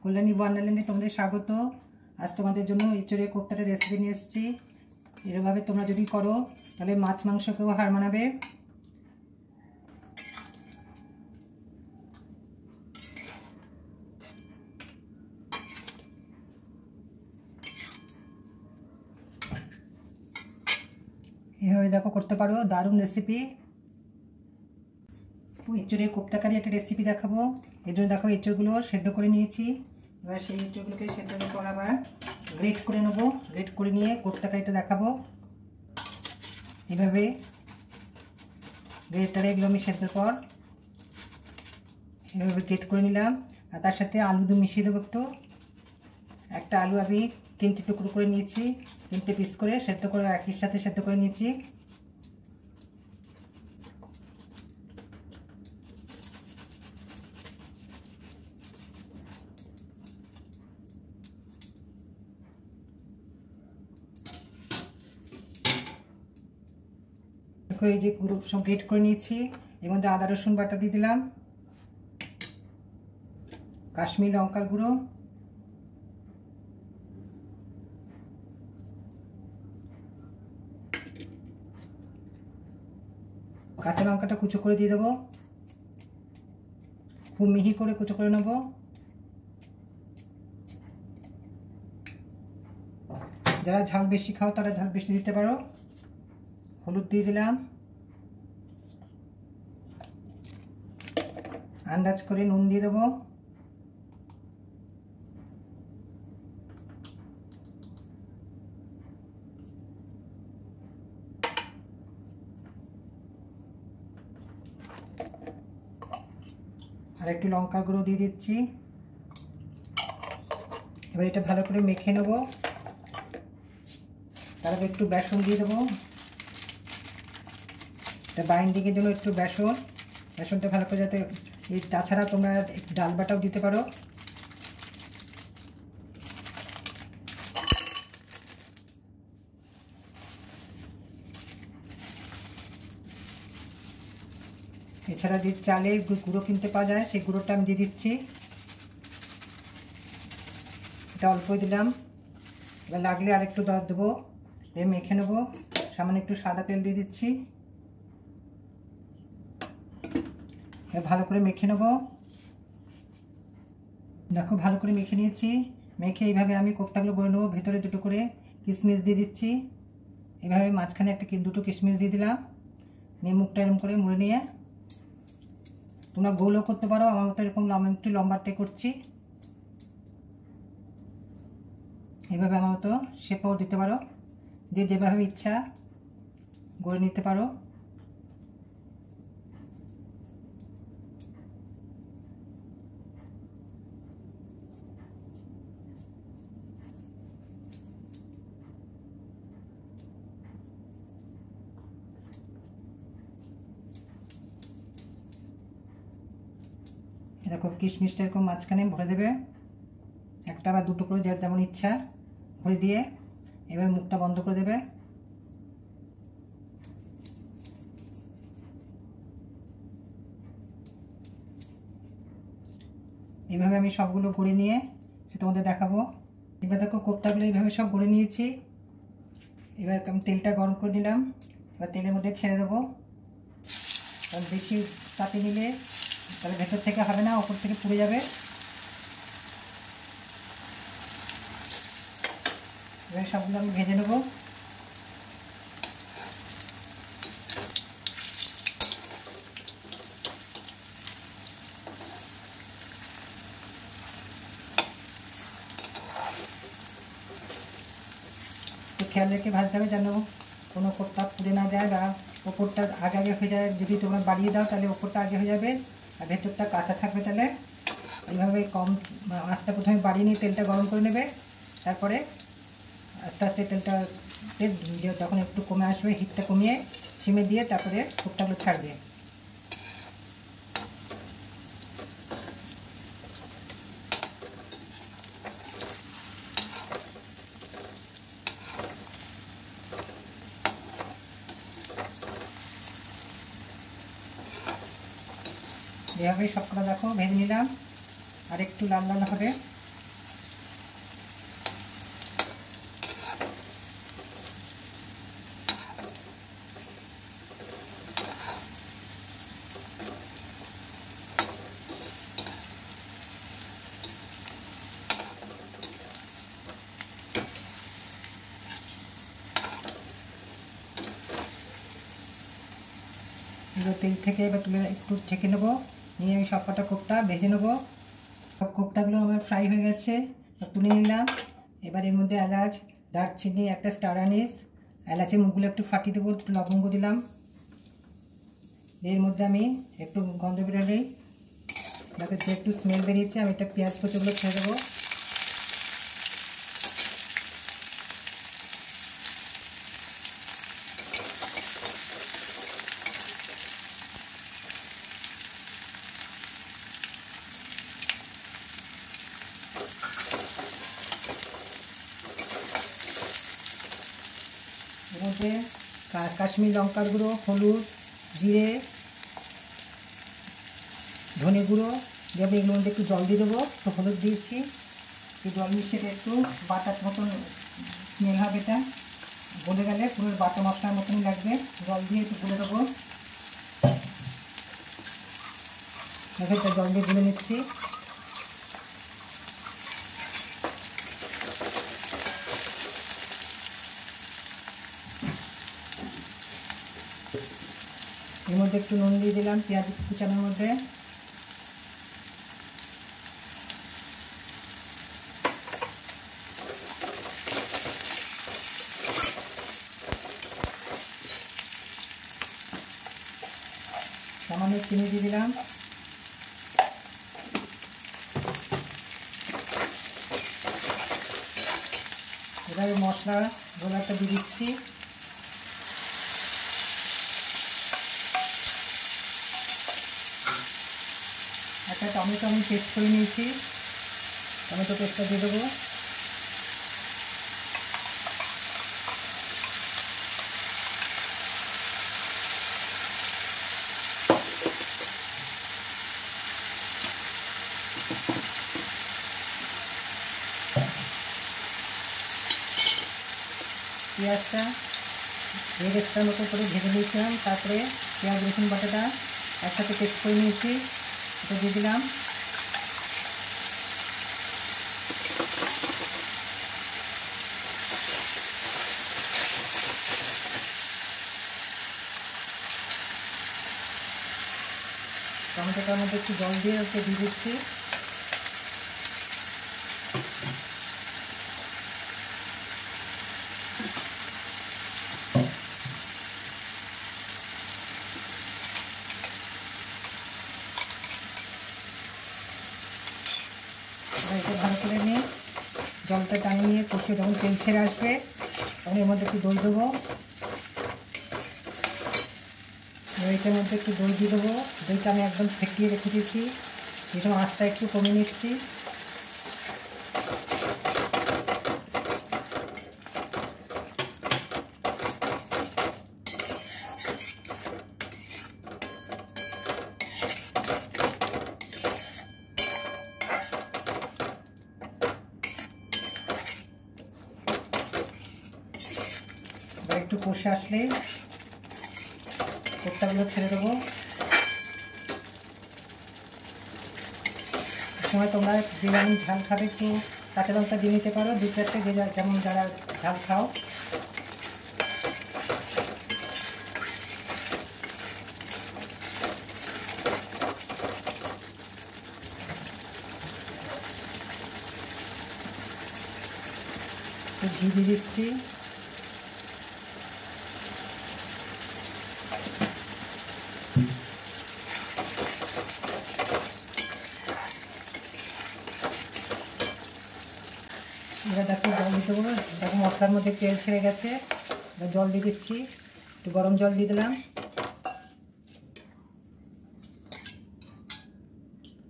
কল্যাণী ওয়ান্ডারল্যান্ডে তোমাদের স্বাগত। আজ তোমাদের জন্য এঁচোড়ের কোপ্তাটা রেসিপি নিয়ে এসেছি। এরভাবে তোমরা যদি করো তাহলে মাছ মাংসকেও হার মানাবে। এভাবে দেখো করতে পারো, দারুণ রেসিপি। এঁচোড়ের কোপ্তা কারি একটা রেসিপি দেখাবো। এর জন্য দেখো এঁচোড়গুলো সেদ্ধ করে নিয়েছি। এবার সেই এঁচোড়গুলোকে সেদ্ধ করে আবার গ্রেট করে নেবো। গ্রেট করে নিয়ে কোপ্তা কারিটা দেখাবো। এভাবে গ্রেটারে এগুলো আমি সেদ্ধর পর এভাবে গ্রেট করে নিলাম। আর তার সাথে আলু দিয়ে মিশিয়ে দেবো একটু। একটা আলু আমি 3টে টুকরো করে নিয়েছি, 3টে পিস করে সেদ্ধ করে একই সাথে সেদ্ধ করে নিয়েছি। এই যে গুঁড়ো সব গ্রেট করে নিয়েছি। এর মধ্যে আদা রসুন বাটা দিয়ে দিলাম, কাশ্মীরি লঙ্কার গুঁড়ো, কাঁচা লঙ্কাটা কুচো করে দিয়ে দেবো, খুব মিহি করে কুচো করে নেব। যারা ঝাল বেশি খাও তারা ঝাল বেশি দিতে পারো। হলুদ দিয়ে দিলাম, আন্দাজ করে নুন দিয়ে দেবো, আর একটু লঙ্কার গুঁড়ো দিয়ে দিচ্ছি। এবার এটা ভালো করে মেখে নেব। তারপর একটু বেসন দিয়ে দেবো। এটা বাইন্ডিংয়ের জন্য একটু বেসনটা ভালো করে যাতে, তাছাড়া তোমরা একটু ডাল বাটাও দিতে পারো। এছাড়া যে চালের গুঁড়ো কিনতে পাওয়া যায় সেই গুঁড়োটা আমি দিয়ে দিচ্ছি। এটা অল্পই দিলাম। এবার লাগলে আরেকটু দেবো, দিয়ে মেখে নেবো। সামান্য একটু সাদা তেল দিয়ে দিচ্ছি। ভালো করে মেখে নেব। দেখো ভালো করে মেখে নিয়েছি। মেখে এইভাবে আমি কোপ্তাগুলো গড়ে নেবো। ভেতরে দুটো করে কিশমিশ দিয়ে দিচ্ছি। এইভাবে মাঝখানে দুটো কিশমিশ দিয়ে দিলাম। নিয়ে মুখটা এরকম করে মুড়ে নিয়ে তোমরা গোলও করতে পারো। আমার মতো এরকম একটু লম্বাটে করছি। এইভাবে আমার মতো শেপও দিতে পারো, যে যেভাবে ইচ্ছা গড়ে নিতে পারো। দেখো কিশমিশটা এরকম মাঝখানে ভরে দেবে, একটা বা দুটো করে যার যেমন ইচ্ছা ভরে দিয়ে এবার মুখটা বন্ধ করে দেবে। এইভাবে আমি সবগুলো গড়ে নিয়ে তোমাদের দেখাবো। এবার দেখো কোপ্তাগুলো এইভাবে সব গড়ে নিয়েছি। এবার আমি তেলটা গরম করে নিলাম। এবার তেলের মধ্যে ছেড়ে দেবো। কারণ বেশি তাতে নিলে তাহলে ভেতর থেকে হবে না, ওপর থেকে পুড়ে যাবে। এবার সবগুলো আমি ভেজে নেবো। খেয়াল রেখে ভাজতে হবে যেন কোনো কোপ্তা পুড়ে না যায় বা ওপরটা আগে আগে হয়ে যায়। যদি তোমরা বাড়িয়ে দাও তাহলে ওপরটা আগে হয়ে যাবে আর ভেতরটা কাঁচা থাকবে। তাহলে এইভাবে কম আঁচটা প্রথমে বাড়িয়ে নিয়ে তেলটা গরম করে নেবে। তারপরে আস্তে আস্তে তেলটা যখন একটু কমে আসবে হিটটা কমিয়ে সিমে দিয়ে তারপরে কোপ্তাগুলো ছাড়বে। এভাবে সবকটা দেখো ভেজে নিলাম। আর একটু লাল লাল হবে। তেল থেকে এবার তুলে একটু ঢেকে নেবো, নিয়ে আমি সব কটা কোপ্তা ভেজে নেবো। সব কোপ্তাগুলো আমার ফ্রাই হয়ে গেছে, তুলে নিলাম। এবার এর মধ্যে এলাচ, দারচিনি, একটা স্টার আনিস, এলাচের মুখগুলো একটু ফাটিয়ে দেবো, একটু লবঙ্গ দিলাম। এর মধ্যে আমি একটু গন্ধ বেরোলে যাতে একটু স্মেল বেরিয়েছে, আমি একটা পেঁয়াজ কুচিগুলো ছেড়ে দেবো। এর মধ্যে কাশ্মীর লঙ্কার গুঁড়ো, হলুদ, জিরে, ধনে গুঁড়ো দিয়ে আমি এগুলোর মধ্যে একটু জল দিয়ে দেবো। তো হলুদ দিয়েছি, একটু জল মিশিয়ে একটু বাটার মতন স্মেল হবে, এটা গলে গেলে পুরো বাটা মশলার মতনই লাগবে। জল দিয়ে একটু গুলে দেবো, এটা জল দিয়ে গুলে নিচ্ছি। এর মধ্যে একটু নুন দিয়ে দিলাম পেঁয়াজ কুচানোর মধ্যে। সামান্য চিনি দিয়ে দিলাম। এবারে মশলা গোলাটা দিয়ে দিচ্ছি। একটা টমেটো আমি পেস্ট করে নিয়েছি, টমেটো পেস্টটা দিয়ে দেবো। পেঁয়াজটা দেড়টার মতো করে ভেজে নিয়েছিলাম, তারপরে পেঁয়াজ রসুন বাটাটা একসাথে পেস্ট করে নিয়েছি, এটা দিয়ে দিলাম। টমেটোটার মধ্যে একটু জল দিয়ে ওকে দিয়ে দিচ্ছি। এটা ভালো করে নিয়ে জলটা টানিয়ে নিয়ে কষিয়ে যখন তেল ছেড়ে আসবে তখন এর মধ্যে একটু দই দেবো। দইটার মধ্যে একটু দই দিয়ে দেবো। দইটা আমি একদম ফেটিয়ে রেখে দিয়েছি, এরকম আঁচটা একটু কমিয়ে নিচ্ছি। একটু কষে আসলে কোপ্তাগুলো ছেড়ে দেবো। সময় তোমরা যে যেমন ঝাল খাবে একটু কাঁচা লঙ্কা দিয়ে নিতে পারো, দু চারটে, যে যেমন যারা ঝাল খাও। ঘি দিয়ে দিচ্ছি। এবার দেখো জল দিতে হবে, দেখো মশলার মধ্যে তেল ছেড়ে গেছে, এবার জল দিয়ে দিচ্ছি, একটু গরম জল দিয়ে দিলাম।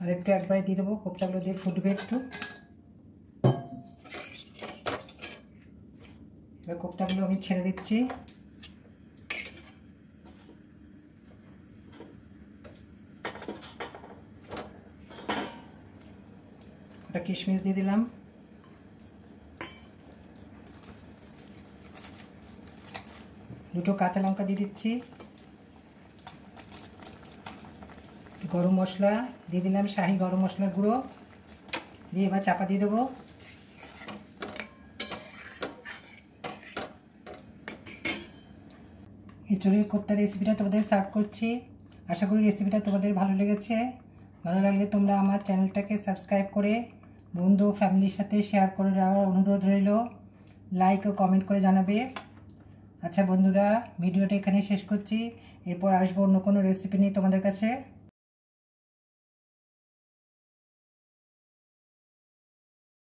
আর একটু একবারে দিয়ে দেবো, কোপ্তাগুলো দিয়ে ফুটবে একটু। এবার কোপ্তাগুলো আমি ছেড়ে দিচ্ছি। একটা কিশমিশ দিয়ে দিলাম, দুটো কাঁচা লঙ্কা দিয়ে দিচ্ছি, গরম মশলা দিয়ে দিলাম, শাহি গরম মশলার গুঁড়ো দিয়ে এবার চাপা দিয়ে দেবো। এঁচোড়ের কোপ্তা রেসিপিটা তোমাদের সার্ভ করছি। আশা করি রেসিপিটা তোমাদের ভালো লেগেছে। ভালো লাগলে তোমরা আমার চ্যানেলটাকে সাবস্ক্রাইব করে বন্ধু ফ্যামিলির সাথে শেয়ার করে দেওয়ার অনুরোধ রইল। লাইক ও কমেন্ট করে জানাবে। আচ্ছা বন্ধুরা, ভিডিওটা এখানে শেষ করছি। এরপর আসবো অন্য কোনো রেসিপি নিয়ে তোমাদের কাছে।